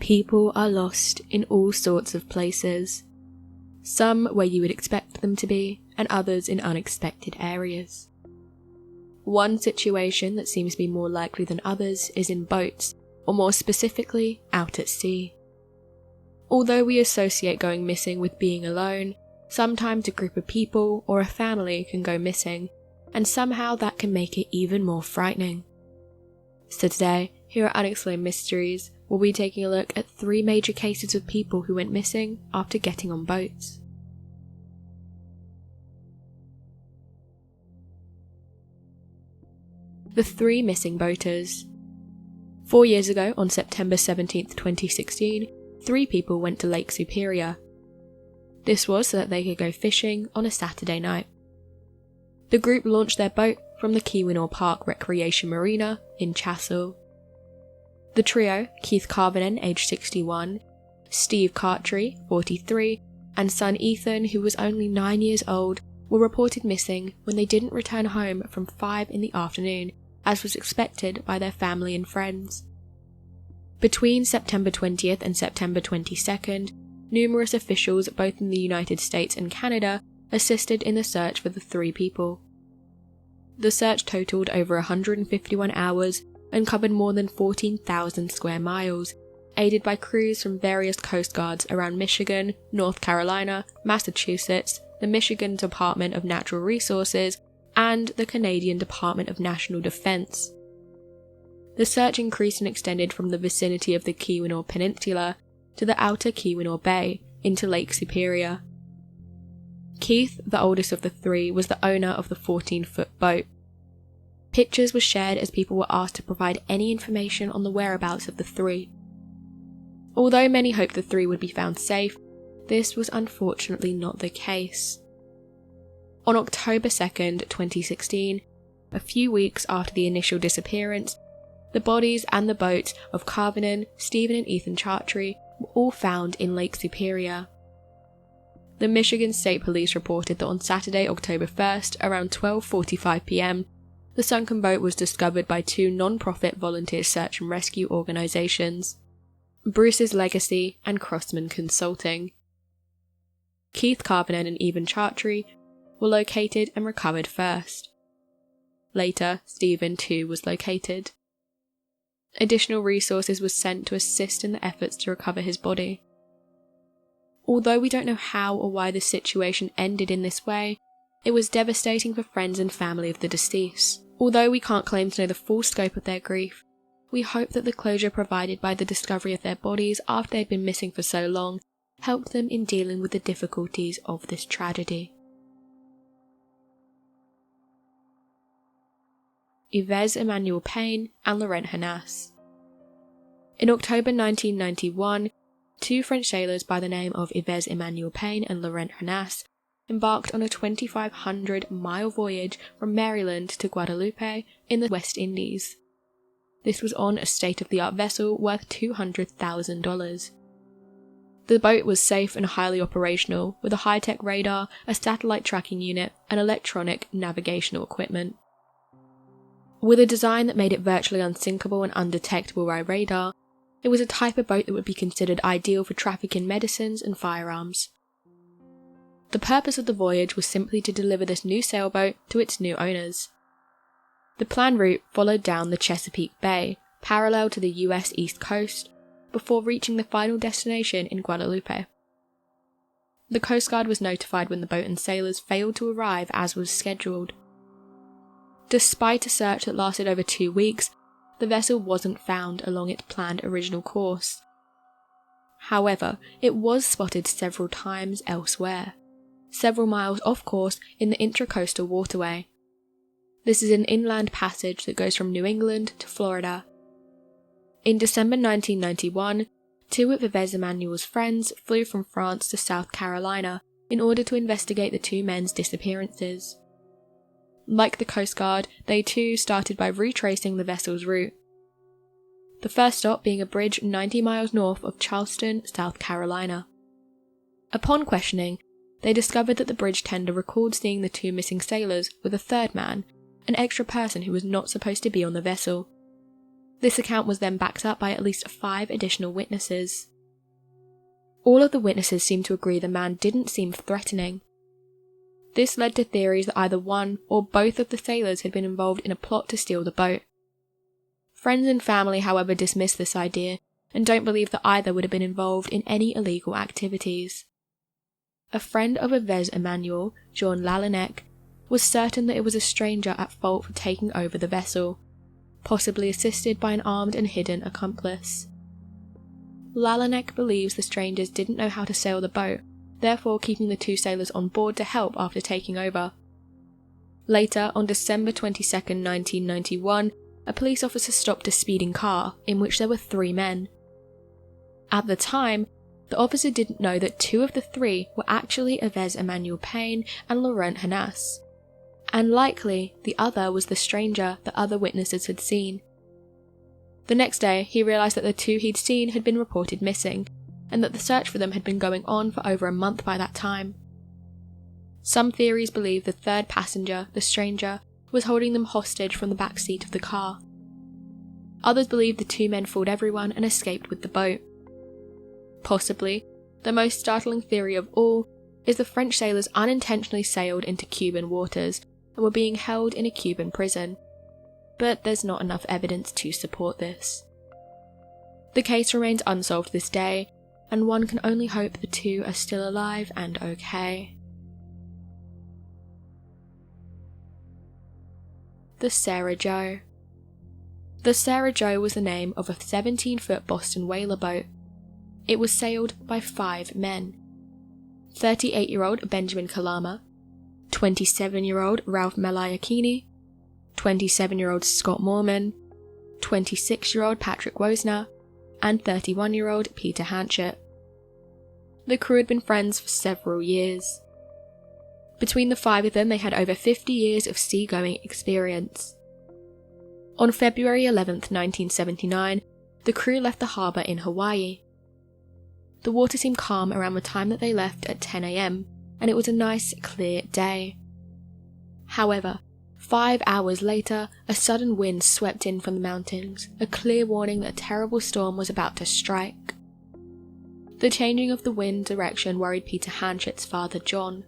People are lost in all sorts of places. Some where you would expect them to be, and others in unexpected areas. One situation that seems to be more likely than others is in boats, or more specifically, out at sea. Although we associate going missing with being alone, sometimes a group of people or a family can go missing, and somehow that can make it even more frightening. So today, here at Unexplained Mysteries, we'll be taking a look at 3 major cases of people who went missing after getting on boats. The 3 missing boaters. 4 years ago, on September 17th, 2016, 3 people went to Lake Superior. This was so that they could go fishing on a Saturday night. The group launched their boat from the Keweenaw Park Recreation Marina in Chassel. The trio, Keith Carvinen, aged 61, Steve Cartree, 43, and son Ethan, who was only 9 years old, were reported missing when they didn't return home from 5 in the afternoon, as was expected by their family and friends. Between September 20th and September 22nd, numerous officials both in the United States and Canada assisted in the search for the 3 people. The search totaled over 151 hours and covered more than 14,000 square miles, aided by crews from various coast guards around Michigan, North Carolina, Massachusetts, the Michigan Department of Natural Resources, and the Canadian Department of National Defense. The search increased and extended from the vicinity of the Keweenaw Peninsula to the outer Keweenaw Bay into Lake Superior. Keith, the oldest of the 3, was the owner of the 14-foot boat. Pictures were shared as people were asked to provide any information on the whereabouts of the 3. Although many hoped the 3 would be found safe, this was unfortunately not the case. On October 2nd, 2016, a few weeks after the initial disappearance, the bodies and the boats of Carvinen, Stephen and Ethan Chartree were all found in Lake Superior. The Michigan State Police reported that on Saturday, October 1st, around 12:45 p.m, the sunken boat was discovered by 2 non-profit volunteer search and rescue organisations, Bruce's Legacy and Crossman Consulting. Keith Carvinen and Ethan Chartree were located and recovered first. Later, Stephen too was located. Additional resources were sent to assist in the efforts to recover his body. Although we don't know how or why the situation ended in this way, it was devastating for friends and family of the deceased. Although we can't claim to know the full scope of their grief, we hope that the closure provided by the discovery of their bodies after they'd been missing for so long helped them in dealing with the difficulties of this tragedy. Yves Emmanuel Payne and Laurent Hanas. In October 1991, 2 French sailors by the name of Yves Emmanuel Payne and Laurent Hanas embarked on a 2,500-mile voyage from Maryland to Guadeloupe in the West Indies. This was on a state-of-the-art vessel worth $200,000. The boat was safe and highly operational, with a high-tech radar, a satellite tracking unit, and electronic navigational equipment. With a design that made it virtually unsinkable and undetectable by radar, it was a type of boat that would be considered ideal for trafficking medicines and firearms. The purpose of the voyage was simply to deliver this new sailboat to its new owners. The planned route followed down the Chesapeake Bay, parallel to the US East Coast, before reaching the final destination in Guadeloupe. The Coast Guard was notified when the boat and sailors failed to arrive as was scheduled. Despite a search that lasted over 2 weeks, the vessel wasn't found along its planned original course. However, it was spotted several times elsewhere, several miles off course in the Intracoastal Waterway. This is an inland passage that goes from New England to Florida. In December 1991, 2 of Yves Emmanuel's friends flew from France to South Carolina in order to investigate the 2 men's disappearances. Like the Coast Guard, they too started by retracing the vessel's route. The first stop being a bridge 90 miles north of Charleston, South Carolina. Upon questioning, they discovered that the bridge tender recalled seeing the 2 missing sailors with a 3rd man, an extra person who was not supposed to be on the vessel. This account was then backed up by at least 5 additional witnesses. All of the witnesses seemed to agree the man didn't seem threatening. This led to theories that either one or both of the sailors had been involved in a plot to steal the boat. Friends and family, however, dismiss this idea and don't believe that either would have been involved in any illegal activities. A friend of Yves Emmanuel, Jean Lalennec, was certain that it was a stranger at fault for taking over the vessel, possibly assisted by an armed and hidden accomplice. Lalennec believes the strangers didn't know how to sail the boat, therefore keeping the 2 sailors on board to help after taking over. Later, on December 22, 1991, a police officer stopped a speeding car in which there were 3 men. At the time, the officer didn't know that 2 of the 3 were actually Yves Emmanuel Payne and Laurent Hanas, and likely the other was the stranger that other witnesses had seen. The next day, he realised that the 2 he'd seen had been reported missing, and that the search for them had been going on for over a month by that time. Some theories believe the 3rd passenger, the stranger, was holding them hostage from the back seat of the car. Others believe the 2 men fooled everyone and escaped with the boat. Possibly, the most startling theory of all is the French sailors unintentionally sailed into Cuban waters and were being held in a Cuban prison, but there's not enough evidence to support this. The case remains unsolved this day, and one can only hope the 2 are still alive and okay. The Sarah Jo. The Sarah Jo was the name of a 17-foot Boston whaler boat. It was sailed by 5 men. 38-year-old Benjamin Kalama, 27-year-old Ralph Meliakini, 27-year-old Scott Moorman, 26-year-old Patrick Wosner, and 31-year-old Peter Hanchett. The crew had been friends for several years. Between the 5 of them, they had over 50 years of seagoing experience. On February 11, 1979, the crew left the harbour in Hawaii. The water seemed calm around the time that they left at 10 AM, and it was a nice, clear day. However, 5 hours later, a sudden wind swept in from the mountains, a clear warning that a terrible storm was about to strike. The changing of the wind direction worried Peter Hanchett's father, John.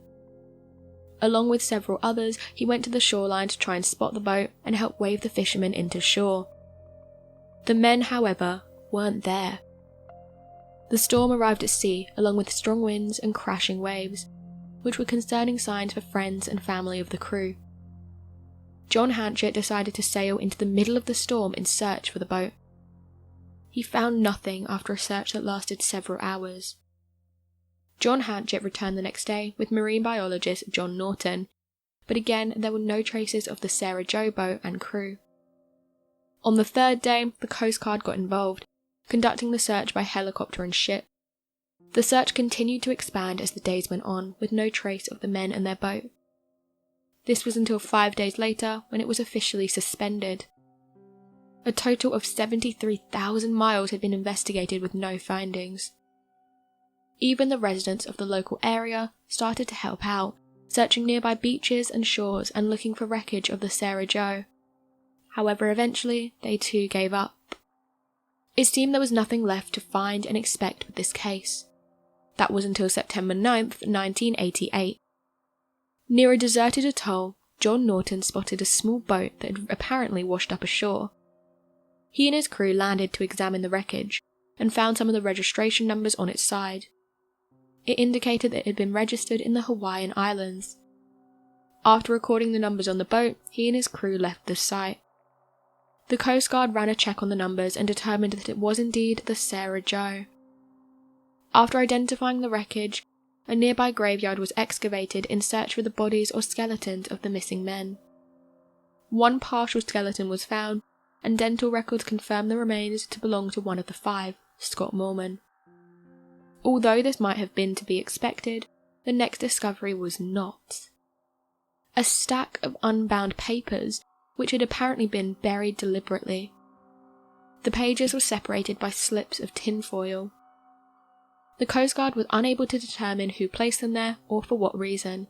Along with several others, he went to the shoreline to try and spot the boat and help wave the fishermen into shore. The men, however, weren't there. The storm arrived at sea along with strong winds and crashing waves, which were concerning signs for friends and family of the crew. John Hanchett decided to sail into the middle of the storm in search for the boat. He found nothing after a search that lasted several hours. John Hanchett returned the next day with marine biologist John Norton, but again there were no traces of the Sarah Jo boat and crew. On the 3rd day, the Coast Guard got involved, conducting the search by helicopter and ship. The search continued to expand as the days went on, with no trace of the men and their boat. This was until 5 days later, when it was officially suspended. A total of 73,000 miles had been investigated with no findings. Even the residents of the local area started to help out, searching nearby beaches and shores and looking for wreckage of the Sarah Jo. However, eventually, they too gave up. It seemed there was nothing left to find and expect with this case. That was until September 9th, 1988. Near a deserted atoll, John Norton spotted a small boat that had apparently washed up ashore. He and his crew landed to examine the wreckage, and found some of the registration numbers on its side. It indicated that it had been registered in the Hawaiian Islands. After recording the numbers on the boat, he and his crew left the site. The Coast Guard ran a check on the numbers and determined that it was indeed the Sarah Jo. After identifying the wreckage, a nearby graveyard was excavated in search for the bodies or skeletons of the missing men. One partial skeleton was found, and dental records confirmed the remains to belong to one of the 5, Scott Moorman. Although this might have been to be expected, the next discovery was not. A stack of unbound papers, which had apparently been buried deliberately. The pages were separated by slips of tinfoil. The Coast Guard was unable to determine who placed them there or for what reason.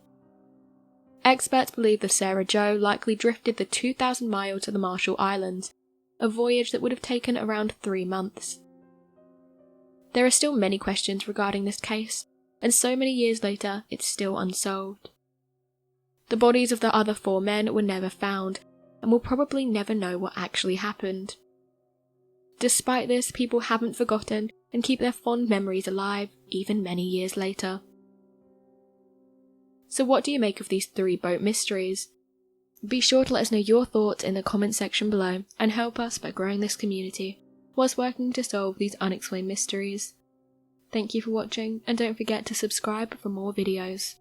Experts believe the Sarah Jo likely drifted the 2,000 miles to the Marshall Islands, a voyage that would have taken around 3 months. There are still many questions regarding this case, and so many years later, it's still unsolved. The bodies of the other 4 men were never found, and we'll probably never know what actually happened. Despite this, people haven't forgotten and keep their fond memories alive, even many years later. So what do you make of these 3 boat mysteries? Be sure to let us know your thoughts in the comment section below and help us by growing this community whilst working to solve these unexplained mysteries. Thank you for watching, and don't forget to subscribe for more videos.